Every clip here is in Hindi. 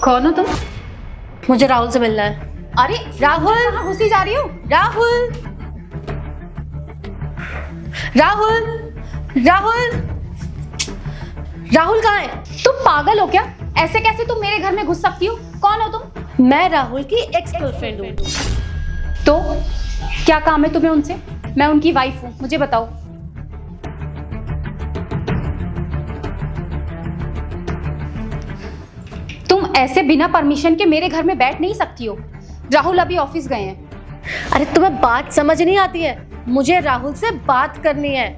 कौन हो तुम? मुझे राहुल से मिलना है। अरे राहुल, कहाँ घुसी जा रही हो? राहुल, राहुल, राहुल, राहुल कहाँ है? तुम पागल हो क्या? ऐसे कैसे तुम मेरे घर में घुस सकती हो? कौन हो तुम? मैं राहुल की एक्स गर्लफ्रेंड हूँ। तो क्या काम है तुम्हें उनसे? मैं उनकी वाइफ हूँ, मुझे बताओ। तुम ऐसे बिना परमिशन के मेरे घर में बैठ नहीं सकती हो। राहुल अभी ऑफिस गए हैं। अरे तुम्हें बात समझ नहीं आती है? मुझे राहुल से बात करनी है।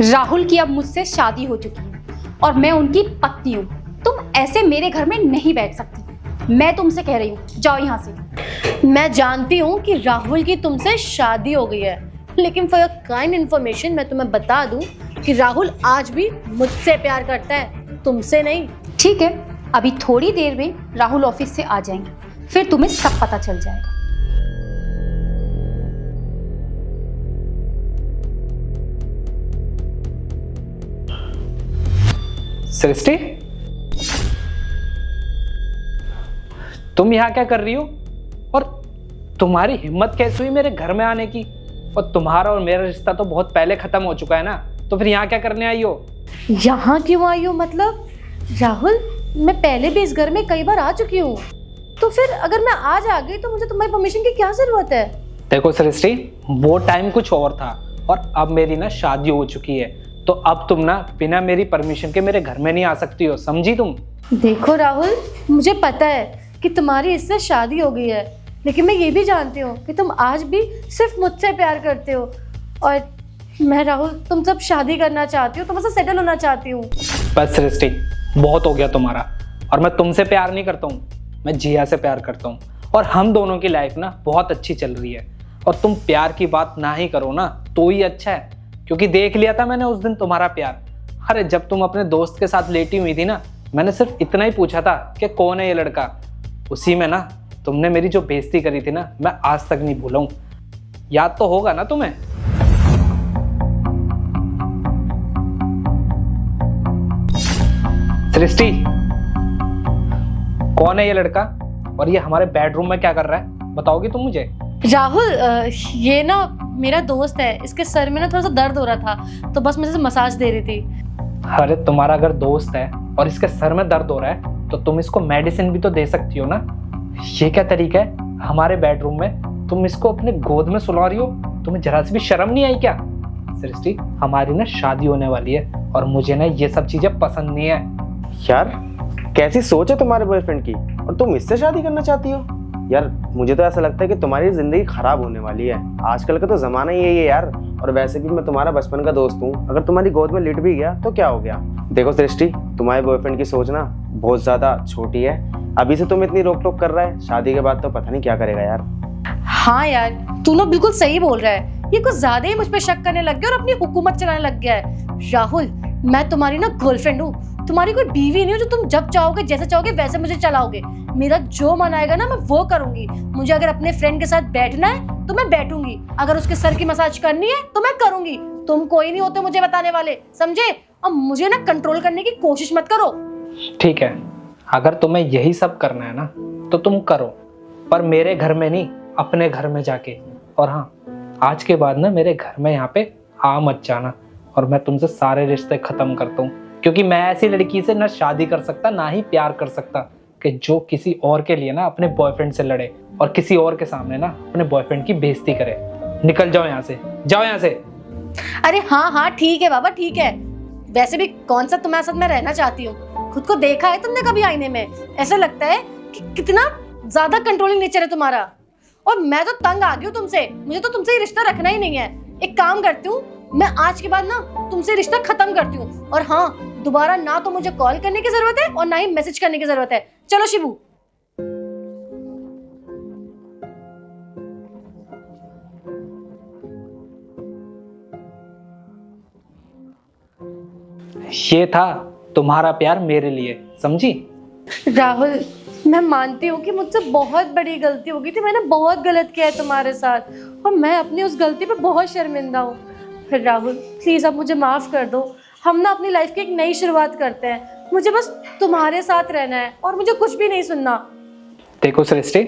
राहुल की अब मुझसे शादी हो चुकी है और मैं उनकी पत्नी हूँ। तुम ऐसे मेरे घर में नहीं बैठ सकती। मैं तुमसे कह रही हूँ, जाओ यहाँ से। मैं जानती हूँ कि राहुल की तुमसे शादी हो गई है, लेकिन फॉर योर काइंड इन्फॉर्मेशन मैं तुम्हें बता दूँ कि राहुल आज भी मुझसे प्यार करता है, तुमसे नहीं। ठीक है, अभी थोड़ी देर में राहुल ऑफिस से आ जाएंगे, फिर तुम्हें सब पता चल जाएगा। सृष्टि, तुम यहाँ क्या कर रही हो? और तुम्हारी हिम्मत कैसे हुई मेरे घर में आने की? और तुम्हारा और मेरा रिश्ता तो बहुत पहले खत्म हो चुका है ना, तो फिर यहाँ क्या करने आई हो? यहाँ क्यों आई हो मतलब? राहुल, मैं पहले भी इस घर में कई बार आ चुकी हूँ, तो फिर अगर मैं आज आ गई तो मुझे तुम्हारी परमिशन की क्या जरूरत है? देखो सृष्टि, वो टाइम कुछ और था और अब मेरी ना शादी हो चुकी है, तो अब तुम ना बिना मेरी परमिशन के मेरे घर में नहीं आ सकती हो, समझी तुम? देखो राहुल, मुझे पता है कि तुम्हारी इससे शादी हो गई है, लेकिन मैं ये भी जानती हूँ कि तुम आज भी सिर्फ मुझसे प्यार करते हो। और मैं राहुल तुमसे अब शादी करना चाहती हूँ, तुमसे सेटल होना चाहती हूँ। बस सृष्टि, बहुत हो गया तुम्हारा। और मैं तुमसे प्यार नहीं करता हूँ, मैं जिया से प्यार करता हूँ। और हम दोनों की लाइफ ना बहुत अच्छी चल रही है, और तुम प्यार की बात ना ही करो ना तो ही अच्छा है, क्योंकि देख लिया था मैंने उस दिन तुम्हारा प्यार। अरे जब तुम अपने दोस्त के साथ लेटी हुई थी ना, मैंने सिर्फ इतना ही पूछा था कि कौन है ये लड़का। उसी में ना तुमने मेरी जो बेइज्जती करी थी ना, मैं आज तक नहीं भूला हूं। याद तो होगा ना तुम्हें? सृष्टि, कौन है ये लड़का और ये हमारे बेडरूम में क्या कर रहा है? बताओगी तुम मुझे? राहुल, ये ना मेरा दोस्त है, इसके सर में ना थोड़ा सा दर्द हो रहा था, तो बस मैं इसे मसाज दे रही थी। अरे तुम्हारा अगर दोस्त है और इसके सर में दर्द हो रहा है तो तुम इसको मेडिसिन भी तो दे सकती हो ना। ये क्या तरीका है? हमारे बेडरूम में तुम इसको अपने गोद में सुला रही हो, तुम्हें जरा सी भी शर्म नहीं आई क्या? सृष्टि, हमारी ना शादी होने वाली है और मुझे ना ये सब चीजें पसंद नहीं है। यार कैसी सोच है तुम्हारे बॉयफ्रेंड की, और तुम इससे शादी करना चाहती हो? यार मुझे तो ऐसा लगता है कि तुम्हारी जिंदगी खराब होने वाली है। आजकल का तो जमाना ही यही है यार। और वैसे भी मैं तुम्हारा बचपन का दोस्त हूँ, अगर तुम्हारी गोद में लिट भी गया तो क्या हो गया? देखो सृष्टि, तुम्हारे बॉयफ्रेंड की सोच ना बहुत ज्यादा छोटी है। अभी से तुम इतनी रोक टोक कर रहा है, शादी के बाद तो पता नहीं क्या करेगा यार। हाँ यार, तू ना बिल्कुल सही बोल रहा है। ये कुछ ज्यादा ही मुझ पे शक करने लग गया और अपनी हुकूमत चलाने लग गया है। राहुल, मैं तुम्हारी ना गर्लफ्रेंड हूँ, तुम्हारी कोई बीवी नहीं हो जो तुम जब चाहोगे जैसे चाहोगे वैसे मुझे चलाओगे। मेरा जो मन आएगा ना मैं वो करूंगी। मुझे अगर अपने फ्रेंड के साथ बैठना है तो मैं बैठूंगी, अगर उसके सर की मसाज करनी है तो मैं करूंगी। तुम कोई नहीं होते मुझे बताने वाले, समझे? और मुझे ना कंट्रोल करने की कोशिश मत करो। ठीक है, अगर तुम्हें यही सब करना है ना तो तुम करो, पर मेरे घर में नहीं, अपने घर में जाके। और हाँ, आज के बाद ना मेरे घर में यहाँ पे आ मत जाना, और मैं तुमसे सारे रिश्ते खत्म करता हूँ, क्योंकि मैं ऐसी लड़की से ना शादी कर सकता ना ही प्यार कर सकता कि जो किसी और के लिए ना अपने बॉयफ्रेंड से लड़े और किसी और के सामने ना अपने बॉयफ्रेंड की बेइज्जती करे। निकल जाओ यहाँ से, जाओ यहाँ से। अरे हाँ हाँ ठीक है बाबा, ठीक है। वैसे भी कौन सा तुम्हारे साथ मैं रहना चाहती हूँ? खुद को देखा है तुमने कभी आईने में? ऐसा लगता है कि कितना ज्यादा कंट्रोलिंग नेचर है तुम्हारा। और मैं तो तंग आ गई हूँ तुमसे, मुझे तो तुमसे ये रिश्ता रखना ही नहीं है। एक काम करती हूँ, मैं आज के बाद ना तुमसे रिश्ता खत्म करती हूँ। और हाँ, दोबारा ना तो मुझे कॉल करने की जरूरत है और ना ही मैसेज करने की जरूरत है। चलो शिबू। ये था तुम्हारा प्यार मेरे लिए, समझी? राहुल, मैं मानती हूँ कि मुझसे बहुत बड़ी गलती हो गई थी, मैंने बहुत गलत किया है तुम्हारे साथ, और मैं अपनी उस गलती पे बहुत शर्मिंदा हूँ। फिर राहुल प्लीज अब मुझे माफ कर दो। हम ना अपनी लाइफ की एक नई शुरुआत करते हैं। मुझे बस तुम्हारे साथ रहना है और मुझे कुछ भी नहीं सुनना। देखो सृष्टि,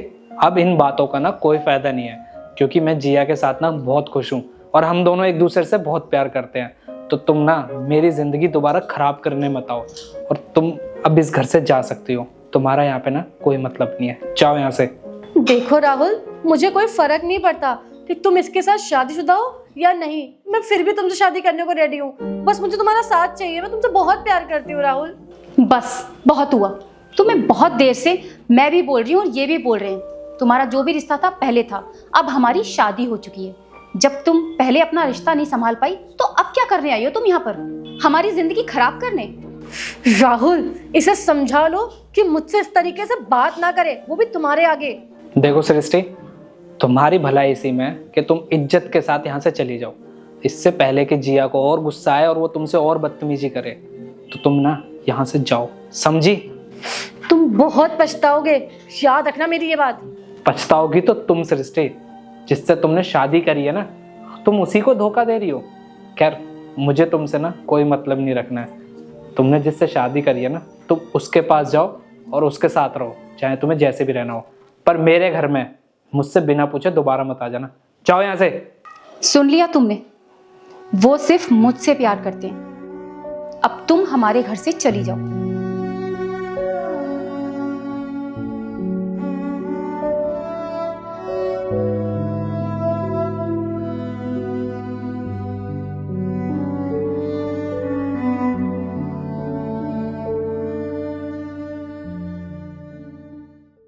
अब इन बातों का ना कोई फायदा नहीं है, क्योंकि मैं जिया के साथ ना बहुत खुश हूँ और हम दोनों एक दूसरे से बहुत प्यार करते हैं। तो तुम ना मेरी जिंदगी दोबारा खराब करने मत आओ और तुम अब इस घर से जा सकती हो। तुम्हारा यहाँ पे ना कोई मतलब नहीं है, जाओ यहाँ से। देखो राहुल, मुझे कोई फर्क नहीं पड़ता कि तुम इसके साथ शादीशुदा हो या नहीं, मैं फिर भी तुमसे शादी करने को रेडी हूँ। बस मुझे तुम्हारा साथ चाहिए, मैं तुमसे बहुत प्यार करती हूँ राहुल। बस बहुत हुआ। तुम्हें बहुत देर से मैं भी बोल रही हूँ और ये भी बोल रहे हैं, तुम्हारा जो भी रिश्ता था पहले था, अब हमारी शादी हो चुकी है। जब तुम पहले अपना रिश्ता नहीं संभाल पाई तो अब क्या करने आई हो तुम यहाँ पर, हमारी जिंदगी खराब करने? राहुल, इसे समझा लो कि मुझसे इस तरीके से बात ना करे, वो भी तुम्हारे आगे। देखो सृष्टि, तुम्हारी भलाई इसी में है कि तुम इज्जत के साथ यहाँ से चली जाओ, इससे पहले कि जिया को और गुस्सा आए और वो तुमसे और बदतमीजी करे। तो तुम ना यहाँ से जाओ, समझी? तुम बहुत पछताओगे, याद रखना मेरी ये बात। पछताओगी तो तुम सृष्टि, जिससे तुमने शादी करी है ना, तुम उसी को धोखा दे रही हो। खैर, मुझे तुमसे ना कोई मतलब नहीं रखना है। तुमने जिससे शादी करी है ना, तुम उसके पास जाओ और उसके साथ रहो, चाहे तुम्हें जैसे भी रहना हो, पर मेरे घर में मुझसे बिना पूछे दोबारा मत आ जाना। जाओ यहाँ से। सुन लिया तुमने, वो सिर्फ मुझसे प्यार करते हैं। अब तुम हमारे घर से चली जाओ।